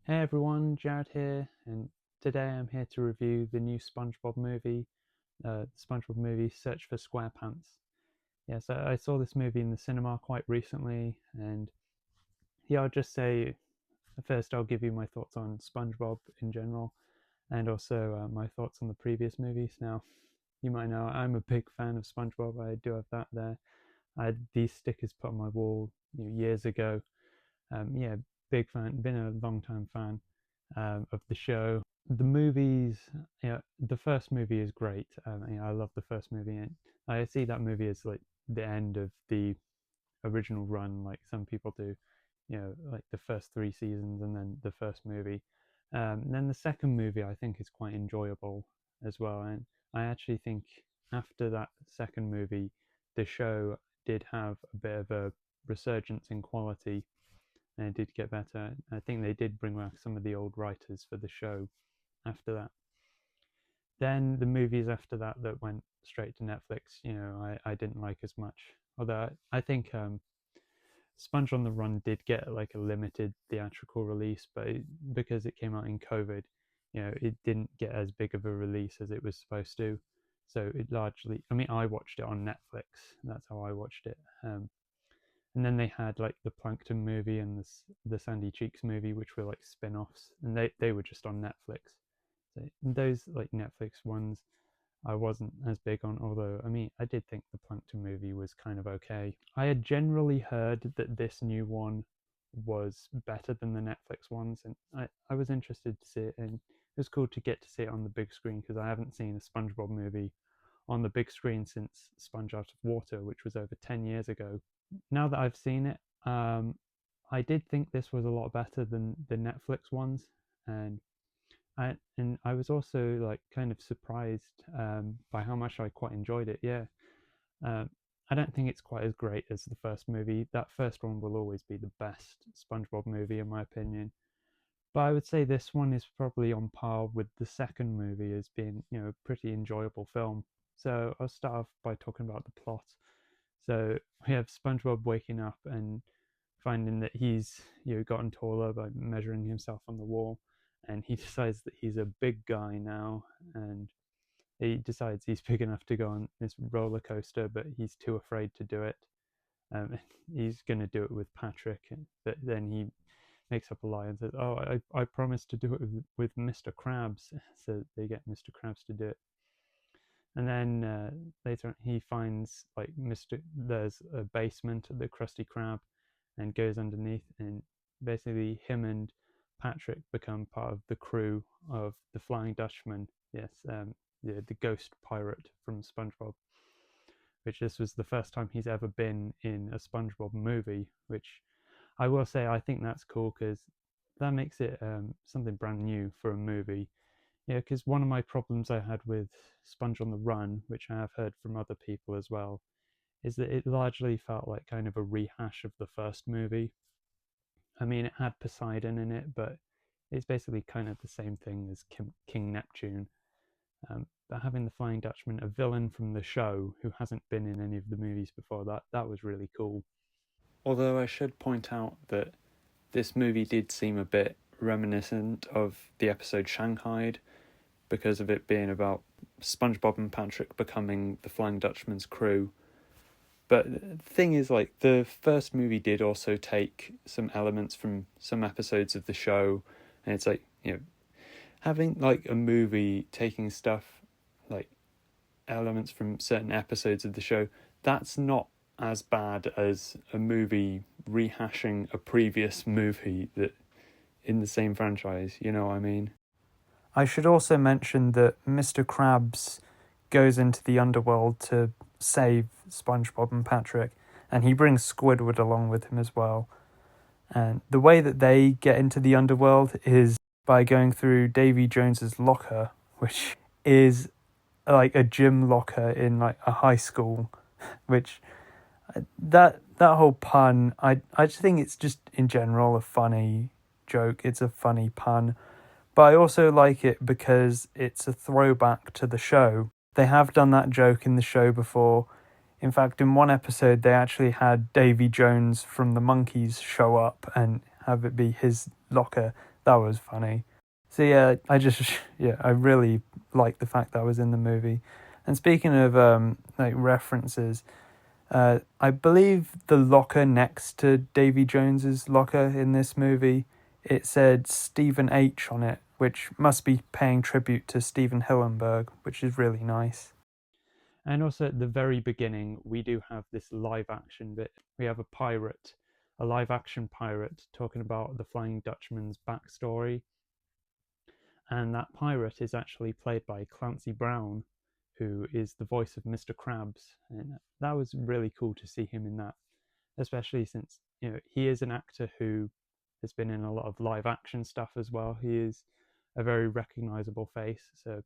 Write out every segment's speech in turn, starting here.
Hey everyone, Jared here, and today I'm here to review the new SpongeBob movie, SpongeBob Movie Search for SquarePants. Yeah, so I saw this movie in the cinema quite recently, and yeah, I'll just say first I'll give you my thoughts on SpongeBob in general, and also my thoughts on the previous movies. Now, you might know I'm a big fan of SpongeBob. I do have that there. I had these stickers put on my wall years ago. Yeah, big fan, been a long time fan of the show. The movies, the first movie is great. I love the first movie, and I see that movie as like the end of the original run, like some people do. Like the first three seasons and then the first movie. And then the second movie, I think, is quite enjoyable as well. And I actually think after that second movie, the show did have a bit of a resurgence in quality and it did get better. I think they did bring back some of the old writers for the show after that. Then the movies after that went straight to Netflix, I didn't like as much. Although I think Sponge on the Run did get like a limited theatrical release, but because it came out in COVID, it didn't get as big of a release as it was supposed to. So it largely, I mean, I watched it on Netflix. That's how I watched it. And then they had like the Plankton movie and the Sandy Cheeks movie, which were like spin-offs, and they were just on Netflix. So those like Netflix ones, I wasn't as big on. Although I mean, I did think the Plankton movie was kind of okay. I had generally heard that this new one was better than the Netflix ones, and I was interested to see it, and it was cool to get to see it on the big screen because I haven't seen a SpongeBob movie on the big screen since Sponge Out of Water, which was over 10 years ago. Now that I've seen it, I did think this was a lot better than the Netflix ones, and I was also like kind of surprised by how much I quite enjoyed it. Yeah, um, I don't think it's quite as great as the first movie. That first one will always be the best SpongeBob movie in my opinion. But I would say this one is probably on par with the second movie as being, a pretty enjoyable film. So I'll start off by talking about the plot. So we have SpongeBob waking up and finding that he's gotten taller by measuring himself on the wall, and he decides that he's a big guy now, and he decides he's big enough to go on this roller coaster, but he's too afraid to do it. He's going to do it with Patrick, but then he makes up a lie and says, "Oh, I promised to do it with Mr. Krabs," so they get Mr. Krabs to do it. And then later on, he finds like there's a basement at the Krusty Krab, and goes underneath, and basically him and Patrick become part of the crew of the Flying Dutchman. Yes, the ghost pirate from SpongeBob. Which this was the first time he's ever been in a SpongeBob movie. Which I will say I think that's cool because that makes it something brand new for a movie. Yeah, because one of my problems I had with Sponge on the Run, which I have heard from other people as well, is that it largely felt like kind of a rehash of the first movie. I mean, it had Poseidon in it, but it's basically kind of the same thing as King Neptune. But having the Flying Dutchman, a villain from the show who hasn't been in any of the movies before, that was really cool. Although I should point out that this movie did seem a bit reminiscent of the episode Shanghaied, because of it being about SpongeBob and Patrick becoming the Flying Dutchman's crew. But the thing is, like, the first movie did also take some elements from some episodes of the show, and it's like, having like a movie taking stuff like elements from certain episodes of the show, that's not as bad as a movie rehashing a previous movie that in the same franchise, you know what I mean? I should also mention that Mr. Krabs goes into the underworld to save SpongeBob and Patrick, and he brings Squidward along with him as well. And the way that they get into the underworld is by going through Davy Jones's locker, which is like a gym locker in like a high school, which that whole pun, I just think it's just in general a funny joke. It's a funny pun. But I also like it because it's a throwback to the show. They have done that joke in the show before. In fact, in one episode, they actually had Davy Jones from the Monkees show up and have it be his locker. that was funny. So yeah, I really liked the fact that I was in the movie. And speaking of like references, I believe the locker next to Davy Jones's locker in this movie, it said Stephen H on it, which must be paying tribute to Steven Hillenburg, which is really nice. And also at the very beginning, we do have this live action bit. We have a live action pirate, talking about the Flying Dutchman's backstory. And that pirate is actually played by Clancy Brown, who is the voice of Mr. Krabs. And that was really cool to see him in that, especially since, he is an actor who has been in a lot of live action stuff as well. He is a very recognizable face. So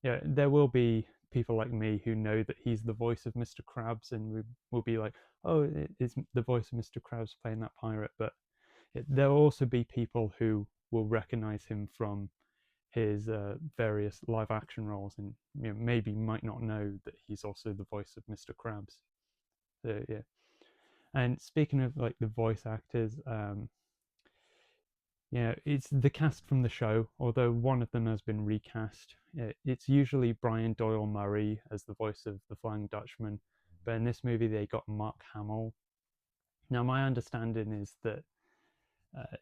yeah, there will be people like me who know that he's the voice of Mr. Krabs, and we will be like, "Oh, it is the voice of Mr. Krabs playing that pirate." But there will also be people who will recognize him from his various live action roles, and maybe might not know that he's also the voice of Mr. Krabs. So yeah. And speaking of like the voice actors, it's the cast from the show, although one of them has been recast. It's usually Brian Doyle Murray as the voice of the Flying Dutchman, but in this movie they got Mark Hamill. Now, my understanding is that uh,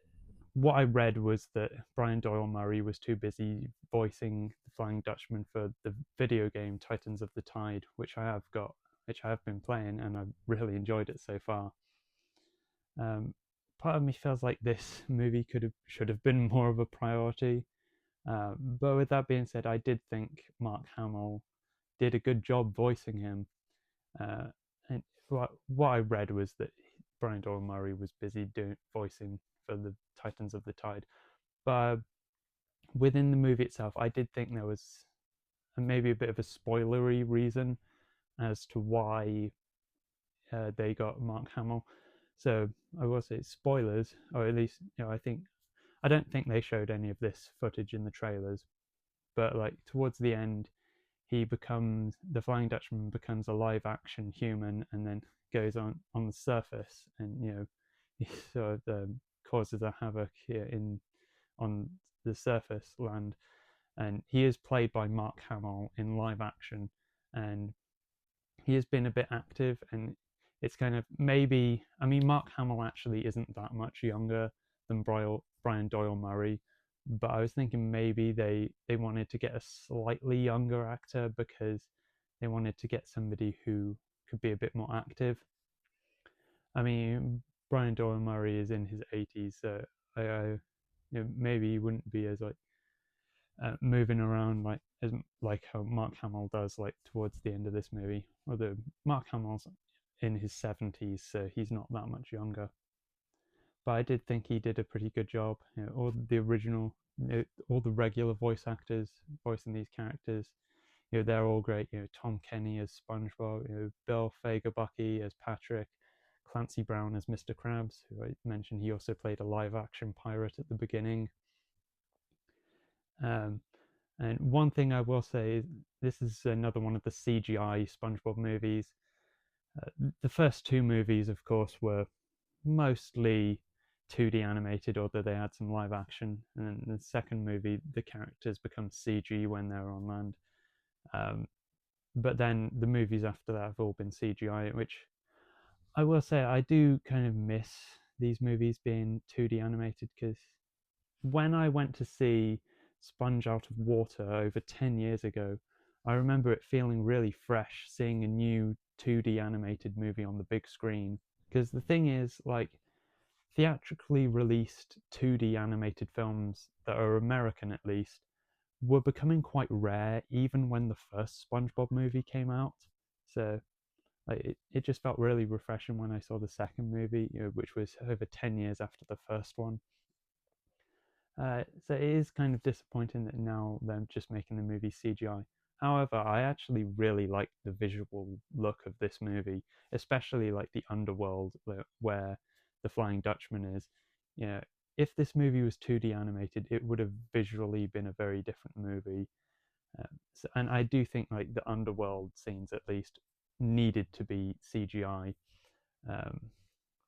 what I read was that Brian Doyle Murray was too busy voicing the Flying Dutchman for the video game Titans of the Tide, which I have been playing, and I've really enjoyed it so far. Um, Part of me feels like this movie should have been more of a priority. But with that being said, I did think Mark Hamill did a good job voicing him. Uh, and what I read was that Brian Doyle Murray was busy doing voicing for the Titans of the Tide. But within the movie itself, I did think there was maybe a bit of a spoilery reason as to why they got Mark Hamill. So I will say spoilers, or at least I don't think they showed any of this footage in the trailers, but like towards the end, the Flying Dutchman becomes a live action human, and then goes on the surface, and he sort of causes a havoc here in on the surface land, and he is played by Mark Hamill in live action, and he has been a bit active, and it's kind of maybe, I mean, Mark Hamill actually isn't that much younger than Brian Doyle Murray, but I was thinking maybe they wanted to get a slightly younger actor because they wanted to get somebody who could be a bit more active. I mean, Brian Doyle Murray is in his 80s, so maybe he wouldn't be as like moving around like how Mark Hamill does like towards the end of this movie. Although Mark Hamill's in his 70s, so he's not that much younger. But I did think he did a pretty good job. All the original, all the regular voice actors voicing these characters, they're all great. Tom Kenny as SpongeBob, Bill Fagerbucky as Patrick, Clancy Brown as Mr. Krabs, who I mentioned he also played a live action pirate at the beginning. Um, and one thing I will say is this is another one of the CGI SpongeBob movies. The first two movies, of course, were mostly 2D animated, although they had some live action. And then the second movie, the characters become CG when they're on land. But then the movies after that have all been CGI, which I will say I do kind of miss these movies being 2D animated, because when I went to see Sponge Out of Water over 10 years ago, I remember it feeling really fresh seeing a new 2D animated movie on the big screen. Because the thing is, like, theatrically released 2D animated films that are American at least were becoming quite rare even when the first SpongeBob movie came out. So it just felt really refreshing when I saw the second movie, which was over 10 years after the first one. So it is kind of disappointing that now they're just making the movie CGI. However, I actually really like the visual look of this movie, especially like the underworld where the Flying Dutchman is. If this movie was 2D animated, it would have visually been a very different movie. And I do think like the underworld scenes at least needed to be CGI.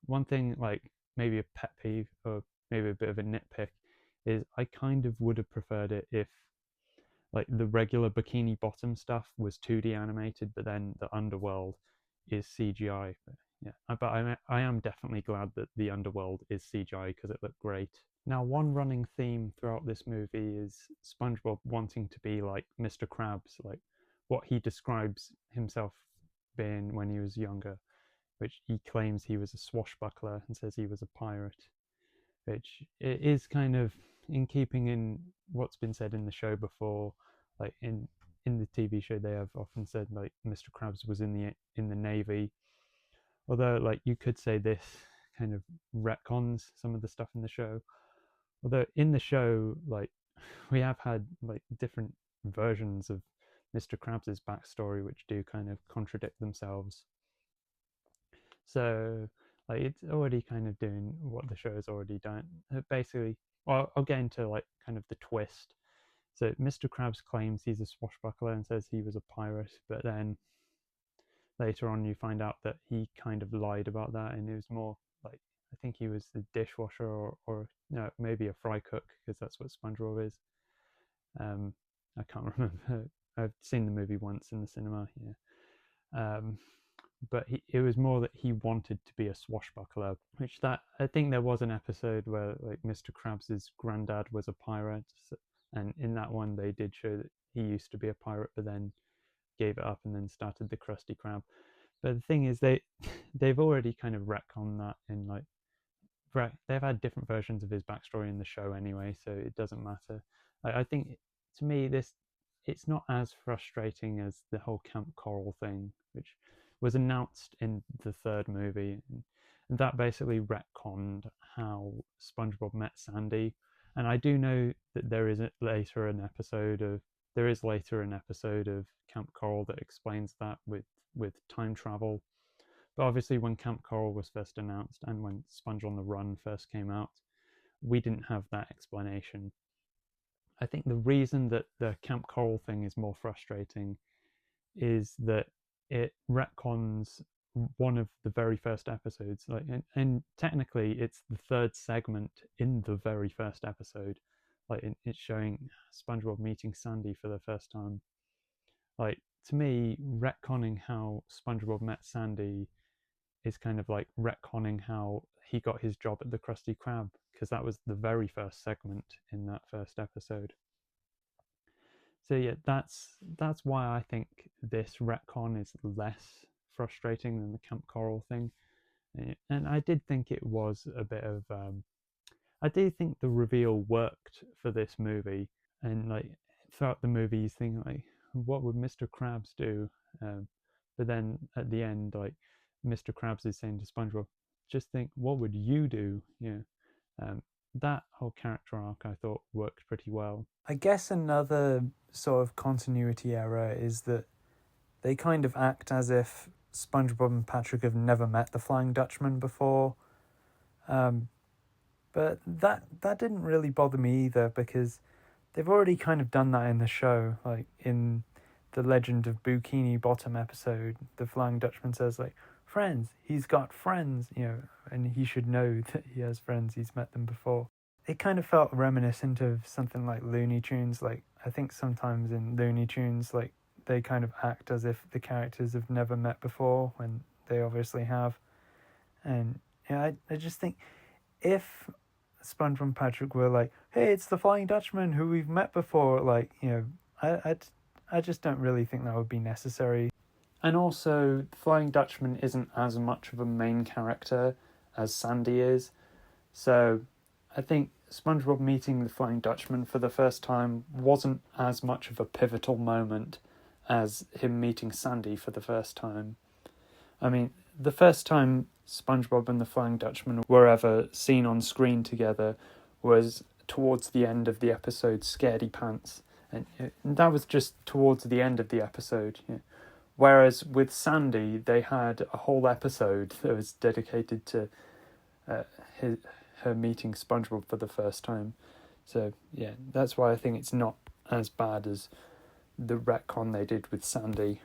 One thing, like maybe a pet peeve or maybe a bit of a nitpick, is I kind of would have preferred it if like the regular Bikini Bottom stuff was 2D animated, but then the underworld is CGI. But yeah, but I am definitely glad that the underworld is CGI because it looked great. Now, one running theme throughout this movie is SpongeBob wanting to be like Mr. Krabs, like what he describes himself being when he was younger, which he claims he was a swashbuckler and says he was a pirate, which it is kind of in keeping in what's been said in the show before. Like in the TV show, they have often said like Mr. Krabs was in the Navy, although like you could say this kind of retcons some of the stuff in the show. Although in the show, like we have had like different versions of Mr. Krabs' backstory, which do kind of contradict themselves. So like it's already kind of doing what the show has already done. Basically, well, I'll get into like kind of the twist. So Mr. Krabs claims he's a swashbuckler and says he was a pirate, but then later on you find out that he kind of lied about that, and it was more like I think he was the dishwasher or no, maybe a fry cook because that's what SpongeBob is. I can't remember. I've seen the movie once in the cinema. Yeah. But it was more that he wanted to be a swashbuckler, which that I think there was an episode where like Mr. Krabs' granddad was a pirate, and in that one they did show that he used to be a pirate, but then gave it up and then started the Krusty Krab. But the thing is, they've already kind of retconned that in like they've had different versions of his backstory in the show anyway, so it doesn't matter. I think to me it's not as frustrating as the whole Camp Coral thing, which was announced in the third movie, and that basically retconned how SpongeBob met Sandy. And I do know that there is later an episode of Camp Coral that explains that with time travel. But obviously, when Camp Coral was first announced and when Sponge on the Run first came out, we didn't have that explanation. I think the reason that the Camp Coral thing is more frustrating is that it retcons one of the very first episodes, like, and technically it's the third segment in the very first episode. Like it's showing SpongeBob meeting Sandy for the first time. Like to me, retconning how SpongeBob met Sandy is kind of like retconning how he got his job at the Krusty Krab, because that was the very first segment in that first episode. So yeah, that's why I think this retcon is less frustrating than the Camp Coral thing. And I did think it was a bit of I do think the reveal worked for this movie, and like throughout the movie you think like, what would Mr. Krabs do? But then at the end, like Mr. Krabs is saying to SpongeBob, just think, what would you do? Yeah. That whole character arc I thought worked pretty well. I guess another sort of continuity error is that they kind of act as if SpongeBob and Patrick have never met the Flying Dutchman before. But that didn't really bother me either, because they've already kind of done that in the show. Like in the Legend of Bikini Bottom episode, the Flying Dutchman says like, friends, he's got friends, and he should know that he has friends, he's met them before. It kind of felt reminiscent of something like Looney Tunes. Like I think sometimes in Looney Tunes, like they kind of act as if the characters have never met before when they obviously have. And I just think if SpongeBob and Patrick were like, hey, it's the Flying Dutchman who we've met before, like, I just don't really think that would be necessary. And also, the Flying Dutchman isn't as much of a main character as Sandy is. So I think SpongeBob meeting the Flying Dutchman for the first time wasn't as much of a pivotal moment as him meeting Sandy for the first time. I mean, the first time SpongeBob and the Flying Dutchman were ever seen on screen together was towards the end of the episode Scaredy Pants. And that was just towards the end of the episode. Yeah. Whereas with Sandy, they had a whole episode that was dedicated to her meeting SpongeBob for the first time. So yeah, that's why I think it's not as bad as the retcon they did with Sandy.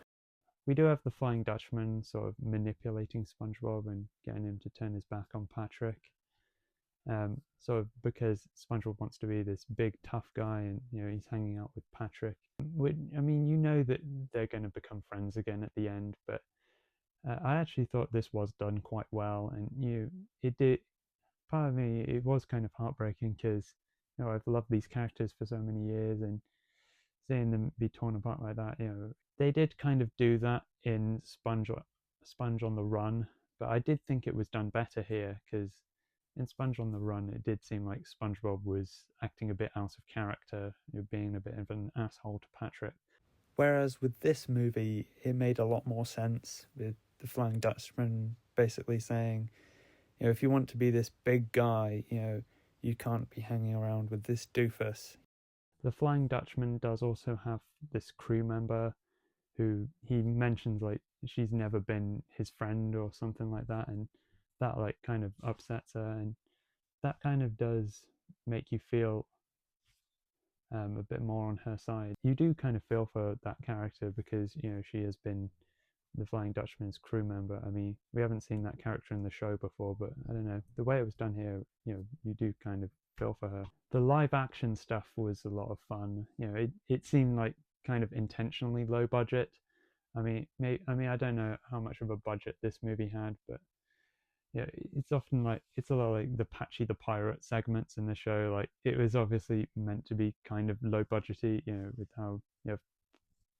We do have the Flying Dutchman sort of manipulating SpongeBob and getting him to turn his back on Patrick. sort of because SpongeBob wants to be this big tough guy, and he's hanging out with Patrick. I mean, that they're going to become friends again at the end, but I actually thought this was done quite well, and it did. Part of me, it was kind of heartbreaking because I've loved these characters for so many years, and seeing them be torn apart like that, they did kind of do that in Sponge on the Run, but I did think it was done better here because in Sponge on the Run, it did seem like SpongeBob was acting a bit out of character, being a bit of an asshole to Patrick. Whereas with this movie, it made a lot more sense with the Flying Dutchman basically saying, if you want to be this big guy, you can't be hanging around with this doofus. The Flying Dutchman does also have this crew member who he mentions like she's never been his friend or something like that, and that like kind of upsets her, and that kind of does make you feel a bit more on her side. You do kind of feel for that character because she has been the Flying Dutchman's crew member. I mean, we haven't seen that character in the show before, but I don't know, the way it was done here, you do kind of feel for her. The live action stuff was a lot of fun. It seemed like kind of intentionally low budget. I don't know how much of a budget this movie had, but it's often like it's a lot like the Patchy the Pirate segments in the show. Like it was obviously meant to be kind of low budgety, with how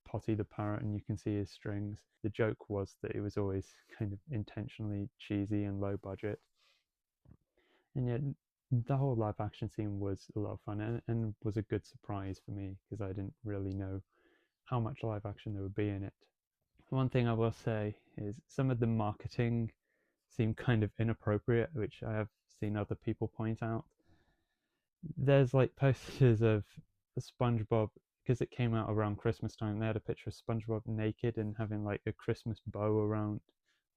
Potty the parrot and you can see his strings. The joke was that it was always kind of intentionally cheesy and low budget, and yet the whole live action scene was a lot of fun and was a good surprise for me because I didn't really know how much live action there would be in it. One thing I will say is some of the marketing seemed kind of inappropriate, which I have seen other people point out. There's like posters of the SpongeBob because it came out around Christmas time. They had a picture of SpongeBob naked and having like a Christmas bow around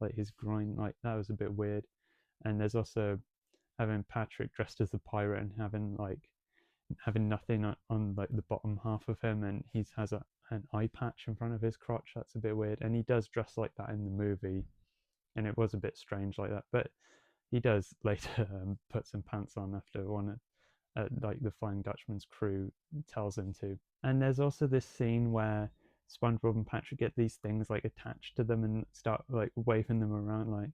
like his groin. Like that was a bit weird. And there's also having Patrick dressed as a pirate and having nothing on like the bottom half of him, and he has an eye patch in front of his crotch. That's a bit weird. And he does dress like that in the movie, and it was a bit strange like that. But he does later put some pants on after one like the Flying Dutchman's crew tells him to. And there's also this scene where SpongeBob and Patrick get these things like attached to them and start like waving them around. Like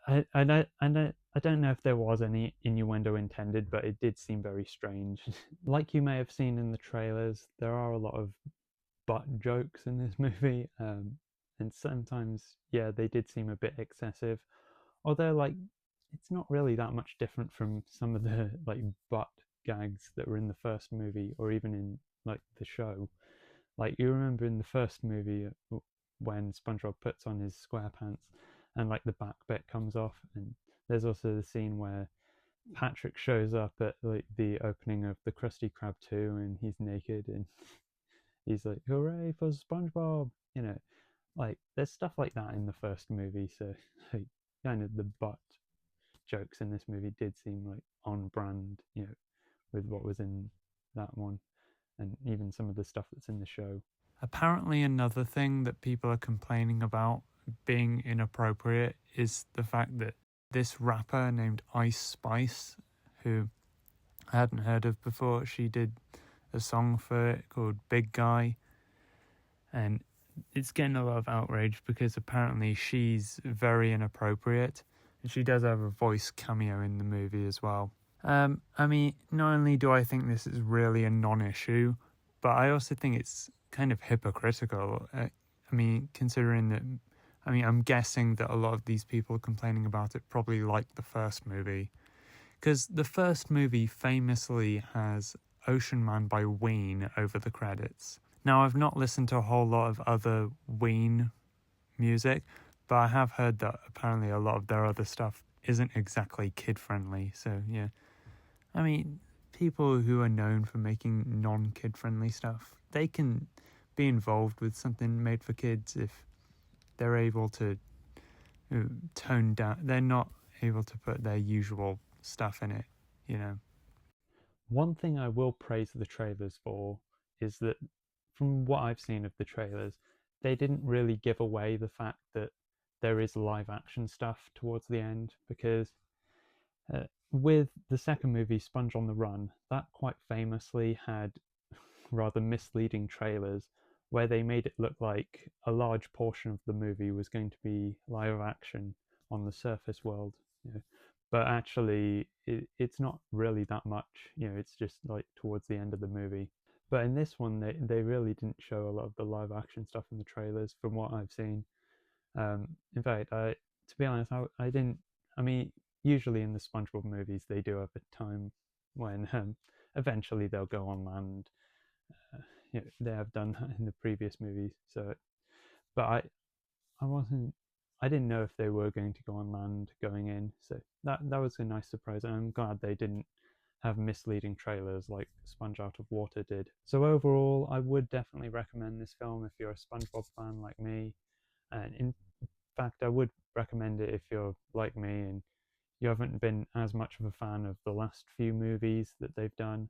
I don't know if there was any innuendo intended, but it did seem very strange. Like you may have seen in the trailers, there are a lot of butt jokes in this movie, and sometimes they did seem a bit excessive. Although like it's not really that much different from some of the like butt gags that were in the first movie or even in like the show. Like you remember in the first movie when SpongeBob puts on his SquarePants and like the back bit comes off, and there's also the scene where Patrick shows up at like the opening of the Krusty Krab 2 and he's naked and he's like, hooray for SpongeBob, like there's stuff like that in the first movie, so like kind of the butt jokes in this movie did seem like on brand, with what was in that one and even some of the stuff that's in the show. Apparently, another thing that people are complaining about being inappropriate is the fact that this rapper named Ice Spice, who I hadn't heard of before, she did a song for it called Big Guy, and it's getting a lot of outrage because apparently she's very inappropriate, and she does have a voice cameo in the movie as well. I mean, not only do I think this is really a non-issue, but I also think it's kind of hypocritical. I mean, considering that, I'm guessing that a lot of these people complaining about it probably like the first movie, because the first movie famously has Ocean Man by Ween over the credits. Now, I've not listened to a whole lot of other Ween music, but I have heard that apparently a lot of their other stuff isn't exactly kid-friendly, so yeah. I mean, people who are known for making non-kid-friendly stuff, they can be involved with something made for kids if they're able to tone down. They're not able to put their usual stuff in it. One thing I will praise the trailers for is that from what I've seen of the trailers, they didn't really give away the fact that there is live action stuff towards the end, because With the second movie, Sponge on the Run, that quite famously had rather misleading trailers where they made it look like a large portion of the movie was going to be live action on the surface world, you know. But actually, it's not really that much. It's just like towards the end of the movie. But in this one, they really didn't show a lot of the live action stuff in the trailers, from what I've seen. In fact, to be honest, I didn't. I mean, usually in the SpongeBob movies, they do have a time when eventually they'll go on land. Uh, they have done that in the previous movies. So, but I wasn't. I didn't know if they were going to go on land going in. So that was a nice surprise, and I'm glad they didn't have misleading trailers like Sponge Out of Water did. So overall, I would definitely recommend this film if you're a SpongeBob fan like me. And in fact, I would recommend it if you're like me and you haven't been as much of a fan of the last few movies that they've done,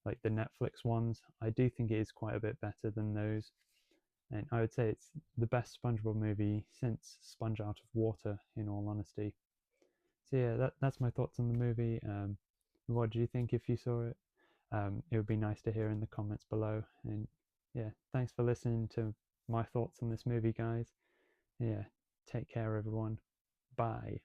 like the Netflix ones. I do think it is quite a bit better than those. And I would say it's the best SpongeBob movie since Sponge Out of Water, in all honesty. So yeah, that's my thoughts on the movie. What do you think if you saw it? It would be nice to hear in the comments below. And yeah, thanks for listening to my thoughts on this movie, guys. Yeah, take care, everyone. Bye.